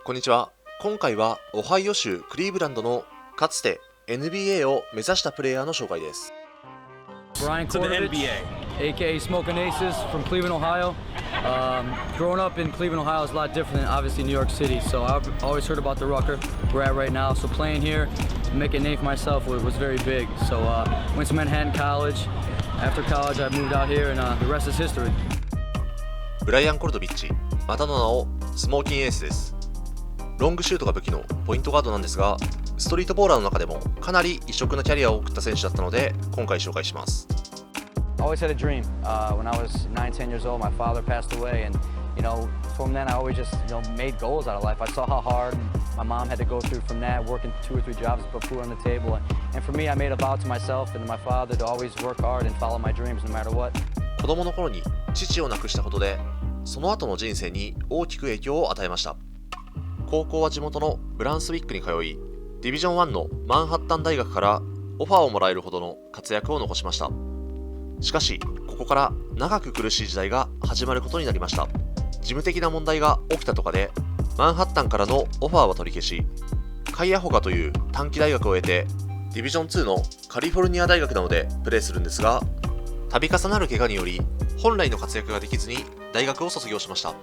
こんにちは。今回はオハイオ州クリーブランドのかつて NBA を目指したプレイヤーの紹介です。Brian to the Kortovich, NBA. aka Smoking Aces from Cleveland, Ohio. Growing up in Cleveland, Ohio is a lot different than obviously New York City. So I've always heard about the Rucker we're at right now. So playing here, making a name for myself was very big. So went to Manhattan College. After college, I moved out here, and the rest is history. ブライアン・コルトビッチ、またの名をスモーキンエースです。ロングシュートが武器のポイントガードなんですが、ストリートボーラーの中でもかなり異色なキャリアを送った選手だったので、今回紹介します。I always had a dream. When I was 9, 10 years old, my father passed away, and from then I always just made goals out of life. I saw how hard my mom had to go through from that, working 2 or 3 jobs to put food on the table. And for me, I made a vow to myself and to my father to always work hard and follow my dreams no matter what. 子供の頃に父を亡くしたことで、その後の人生に大きく影響を与えました。高校は地元のブランスウィックに通い、ディビジョン1のマンハッタン大学からオファーをもらえるほどの活躍を残しました。しかし、ここから長く苦しい時代が始まることになりました。事務的な問題が起きたとかで、マンハッタンからのオファーは取り消し、カイアホガという短期大学を経て、ディビジョン2のカリフォルニア大学などでプレーするんですが、度重なる怪我により、本来の活躍ができずに大学を卒業しました。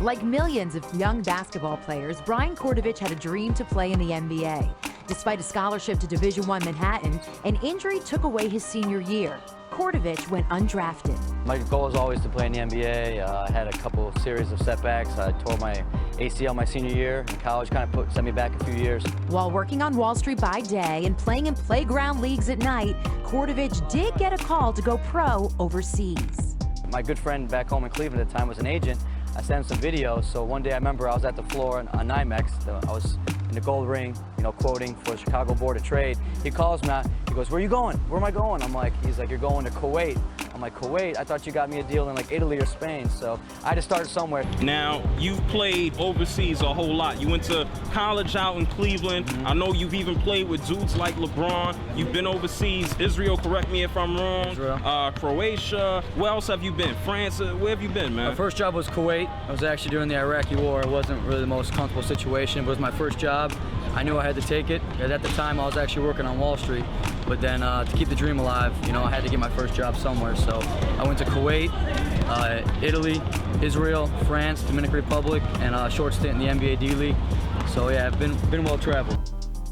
Like millions of young basketball players, Brian Kortovich had a dream to play in the NBA. Despite a scholarship to Division I Manhattan, an injury took away his senior year. Kortovich went undrafted. My goal was always to play in the NBA. I had a couple series of setbacks. I tore my ACL my senior year in college, kind of sent me back a few years. While working on Wall Street by day and playing in playground leagues at night, Kortovich did get a call to go pro overseas. My good friend back home in Cleveland at the time was an agent. I sent him some videos. So one day I remember I was at the floor on NYMEX. I was in the gold ring, quoting for the Chicago Board of Trade. He calls me. He goes, "Where are you going? Where am I going?" He's like, "You're going to Kuwait." I'm like, "Kuwait? I thought you got me a deal in like Italy or Spain." So I had to start somewhere. Now, you've played overseas a whole lot. You went to college out in Cleveland. I know you've even played with dudes like LeBron. You've been overseas. Israel, correct me if I'm wrong. Israel. Croatia. Where else have you been? France. Where have you been, man? My first job was Kuwait. I was actually during the Iraqi war. It wasn't really the most comfortable situation, but it was my first job. I knew I had to take it. At the time, I was actually working on Wall Street. But then to keep the dream alive, I had to get my first job somewhere. So I went to Kuwait, Italy, Israel, France, Dominican Republic, and a short stint in the NBA D League. So yeah, I've been well traveled.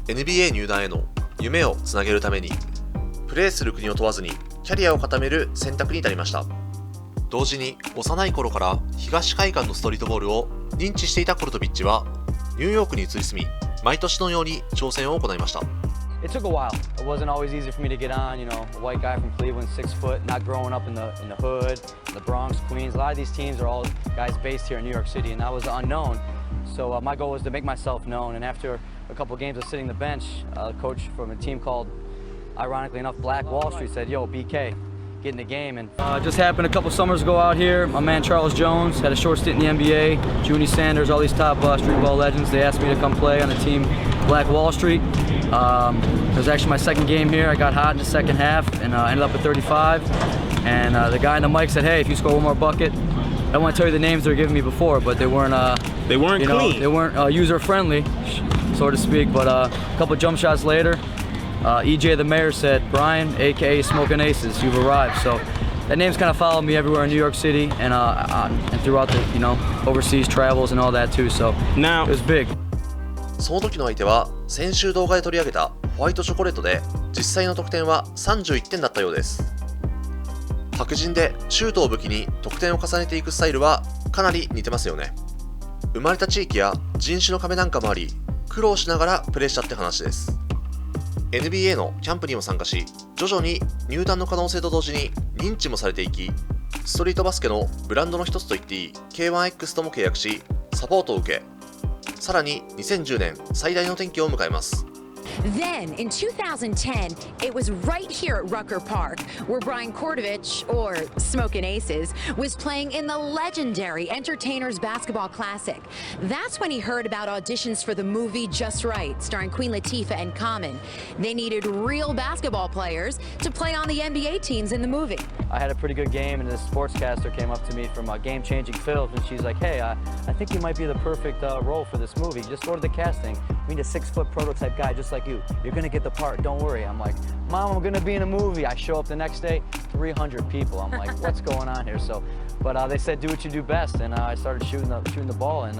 NBA 入団への夢をつなげるために、プレーする国を問わずにキャリアを固める選択に至りました。同時に幼い頃から東海岸のストリートボールを認知していたコルトビッチは、ニューヨークに移り住み、毎年のように挑戦を行いました。It took a while. It wasn't always easy for me to get on. A white guy from Cleveland, 6 foot, not growing up in the hood, the Bronx, Queens. A lot of these teams are all guys based here in New York City, and I was unknown. So my goal was to make myself known. And after a couple of games of sitting the bench, a coach from a team called, ironically enough, Black Wall Street said, "Yo, BK, get in the game." And just happened a couple summers ago out here. My man Charles Jones had a short stint in the NBA. Junie Sanders, all these top street ball legends. They asked me to come play on the team Black Wall Street. It was actually my second game here. I got hot in the second half and ended up at 35. And the guy on the mic said, "Hey, if you score one more bucket," I don't want to tell you the names they were giving me before, but they weren't clean. They weren't user friendly, so to speak. But a couple jump shots later, EJ the mayor said, "Brian, aka Smoking Aces, you've arrived." So that name's kind of followed me everywhere in New York City and throughout the overseas travels and all that too. So now it was big. その時の相手は先週動画で取り上げたホワイトチョコレートで、実際の得点は31点だったようです。白人でシュートを武器に得点を重ねていくスタイルはかなり似てますよね。生まれた地域や人種の壁なんかもあり、苦労しながらプレーしたって話です。NBA のキャンプにも参加し、徐々に入団の可能性と同時に認知もされていき、ストリートバスケのブランドの一つと言っていい K1X とも契約し、サポートを受け、さらに2010年最大の転機を迎えます。Then, in 2010, it was right here at Rucker Park where Brian Kortovich, or Smokin' Aces, was playing in the legendary Entertainers Basketball Classic. That's when he heard about auditions for the movie Just Right, starring Queen Latifah and Common. They needed real basketball players to play on the NBA teams in the movie. I had a pretty good game, and this sportscaster came up to me from Game Changing Films, and she's like, hey, I think you might be the perfect role for this movie. Just go to the casting. We need a 6-foot prototype guy just like you. You're gonna get the part, don't worry. I'm like, Mom, I'm gonna be in a movie. I show up the next day, 300 people. I'm like, what's going on here? But they said, do what you do best, and I started shooting the ball, and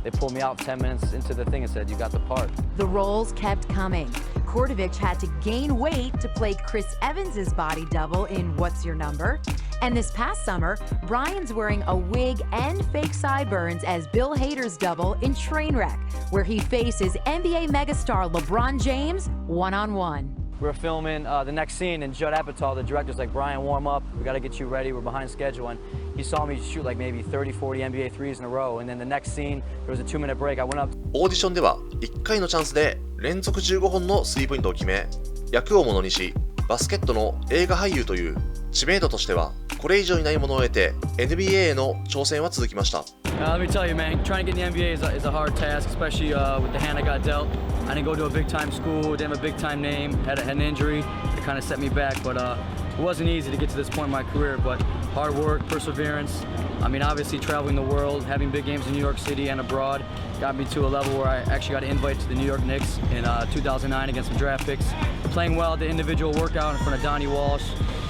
they pulled me out 10 minutes into the thing and said, you got the part. The roles kept coming. Kortovich had to gain weight to play Chris Evans's body double in What's Your Number? And this past summer, Brian's wearing a wig and fake sideburns as Bill Hader's double in Trainwreck, where he faces NBA megastar LeBron James one-on-one. We were filming the next scene, and Judd Apatow, the director's like, Brian, warm up. We got to get you ready. We're behind schedule. And he saw me shoot like maybe 30, 40 NBA threes in a row. And then the next scene, there was a 2-minute break. I went up. オーディションでは1回のチャンスで連続15本のスリーポイントを決め、役をものにし、バスケットの映画俳優という知名度としてはこれ以上にないものを得て NBA への挑戦は続きました。Let me tell you, man, trying to get in the NBA is a hard task, especially with the hand I got dealt. I didn't go to a big-time school, didn't have a big-time name, had an injury that kind of set me back, but it wasn't easy to get to this point in my career, but hard work, perseverance. I mean, obviously traveling the world, having big games in New York City and abroad got me to a level where I actually got an invite to the New York Knicks in 2009 against some draft picks. Playing well at the individual workout in front of Donnie Walsh,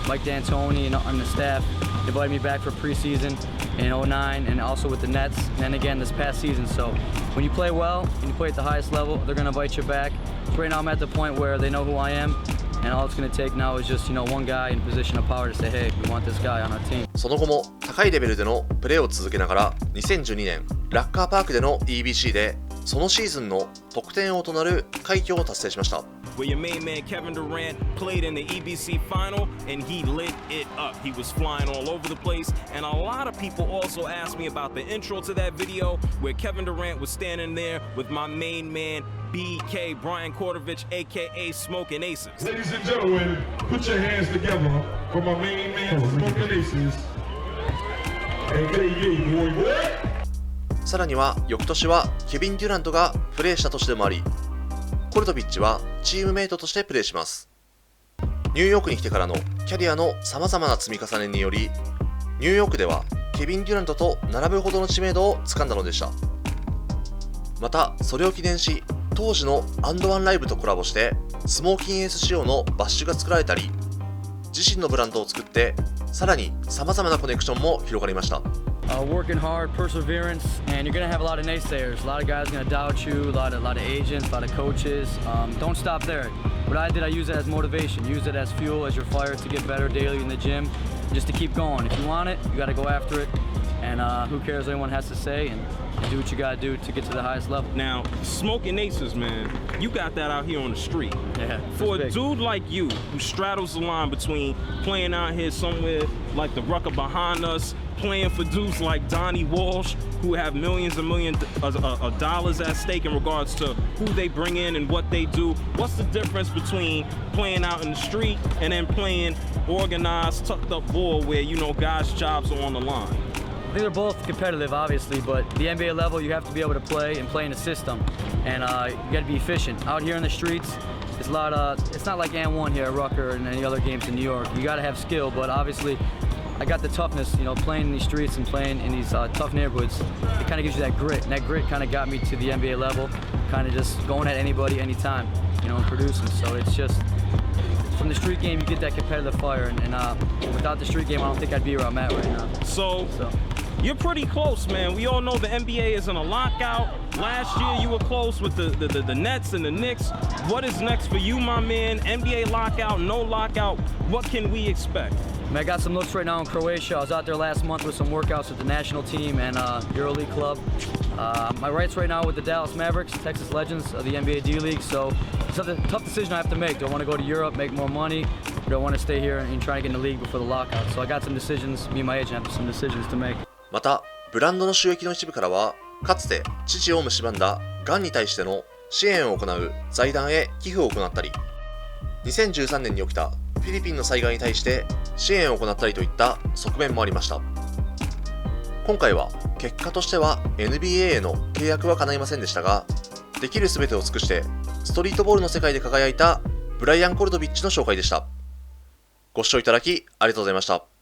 Mike D'Antoni, and the staff invited me back for preseason in 2009 and also with the Nets, and then again this past season. So when you play well and you play at the highest level, they're going to invite you back. So right now I'm at the point where they know who I am, and all it's going to take now is just, one guy in position of power to say, hey, we want this guy on our team. その後も高いレベルでのプレーを続けながら2012年ラッカーパークでの EBC でそのシーズンの得点王となる快挙を達成しました。Where your main man Kevin Durant played in the EBC final and he lit it up. He was flying all over the place, and a lot of people also asked me about the intro to that video where Kevin Durant was standing there with my main man BK, Brian Kortovich, aka Smokin' Aces. Ladies and gentlemen, put your hands together for my main man Smokin' Aces, aka boy. さらには翌年はケビン・デュラントがプレーした年でもあり、コルトビッチはチームメイトとしてプレーします。ニューヨークに来てからのキャリアの様々な積み重ねにより、ニューヨークではケビン・デュラントと並ぶほどの知名度をつかんだのでした。またそれを記念し、当時のアンドワンライブとコラボしてスモーキンエース仕様のバッシュが作られたり、自身のブランドを作ってさらに様々なコネクションも広がりました。Working hard, perseverance, and you're going to have a lot of naysayers. A lot of guys going to doubt you, a lot of agents, a lot of coaches. Don't stop there. What I did, I use it as motivation, use it as fuel, as your fire to get better daily in the gym, just to keep going. If you want it, you got to go after it, and who cares what anyone has to say, and do what you got to do to get to the highest level. Now, Smokin' Aces, man, you got that out here on the street. Yeah, For a big. dude like you, who straddles the line between playing out here somewhere like the Rucker behind us, playing for dudes like Donnie Walsh, who have millions and millions of dollars at stake in regards to who they bring in and what they do. What's the difference between playing out in the street and then playing organized, tucked up ball where, guys' jobs are on the line? I think they're both competitive, obviously, but the NBA level, you have to be able to play and play in a system, and you got to be efficient. Out here in the streets, it's a lot. It's not like N1 here at Rucker and any other games in New York. You got to have skill, but obviously, I got the toughness. Playing in these streets and playing in these tough neighborhoods, it kind of gives you that grit, and that grit kind of got me to the NBA level, kind of just going at anybody, anytime, and producing. So it's just. From the street game, you get that competitive fire, and without the street game, I don't think I'd be where I'm at right now. So you're pretty close, man. We all know the NBA is in a lockout. Last year, you were close with the Nets and the Knicks. What is next for you, my man? NBA lockout, no lockout. What can we expect? I got some looks right now in Croatia. I was out there last month with some workouts with the national team and EuroLeague club. My rights right now with the Dallas Mavericks, Texas Legends of the NBA D-League. So it's a tough decision I have to make. Do I want to go to Europe, make more money, or do I want to stay here and try to get in the league before the lockout? So I got some decisions. Me and my agent have some decisions to make. またブランドの収益の一部からはかつて父を蝕んだがんに対しての支援を行う財団へ寄付を行ったり、2013年に起きたフィリピンの災害に対して支援を行ったりといった側面もありました。今回は結果としては NBA への契約は叶いませんでしたが、できる全てを尽くしてストリートボールの世界で輝いたブライアン・コルトビッチの紹介でした。ご視聴いただきありがとうございました。